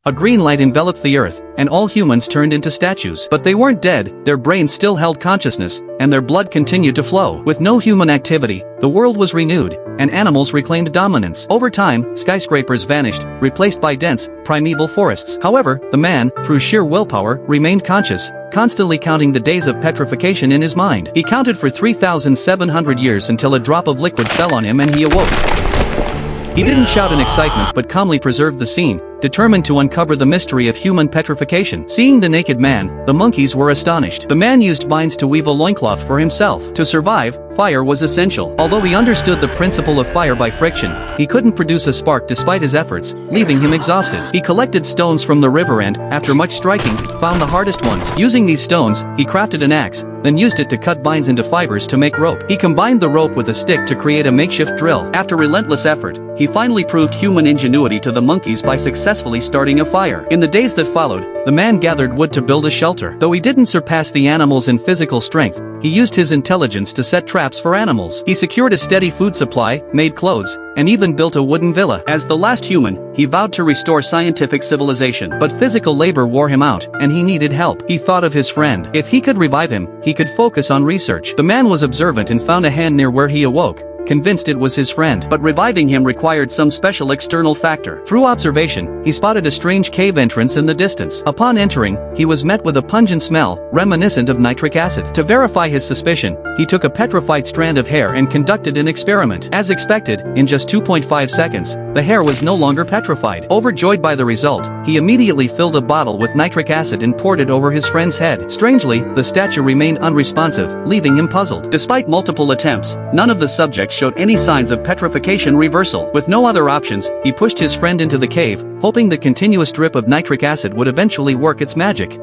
A green light enveloped the earth, and all humans turned into statues. But they weren't dead, their brains still held consciousness, and their blood continued to flow. With no human activity, the world was renewed, and animals reclaimed dominance. Over time, skyscrapers vanished, replaced by dense, primeval forests. However, the man, through sheer willpower, remained conscious, constantly counting the days of petrification in his mind. He counted for 3,700 years until a drop of liquid fell on him and he awoke. He didn't shout in excitement but calmly preserved the scene, determined to uncover the mystery of human petrification. Seeing the naked man, the monkeys were astonished. The man used vines to weave a loincloth for himself. To survive, fire was essential. Although he understood the principle of fire by friction, he couldn't produce a spark despite his efforts, leaving him exhausted. He collected stones from the river and, after much striking, found the hardest ones. Using these stones, he crafted an axe, then used it to cut vines into fibers to make rope. He combined the rope with a stick to create a makeshift drill. After relentless effort, he finally proved human ingenuity to the monkeys by successfully starting a fire. In the days that followed, the man gathered wood to build a shelter. Though he didn't surpass the animals in physical strength, he used his intelligence to set traps for animals. He secured a steady food supply, made clothes, and even built a wooden villa. As the last human, he vowed to restore scientific civilization. But physical labor wore him out, and he needed help. He thought of his friend. If he could revive him, he could focus on research. The man was observant and found a hand near where he awoke, convinced it was his friend. But reviving him required some special external factor. Through observation, he spotted a strange cave entrance in the distance. Upon entering, he was met with a pungent smell, reminiscent of nitric acid. To verify his suspicion, he took a petrified strand of hair and conducted an experiment. As expected, in just 2.5 seconds, the hair was no longer petrified. Overjoyed by the result, he immediately filled a bottle with nitric acid and poured it over his friend's head. Strangely, the statue remained unresponsive, leaving him puzzled. Despite multiple attempts, none of the subjects showed any signs of petrification reversal. With no other options, he pushed his friend into the cave, hoping the continuous drip of nitric acid would eventually work its magic.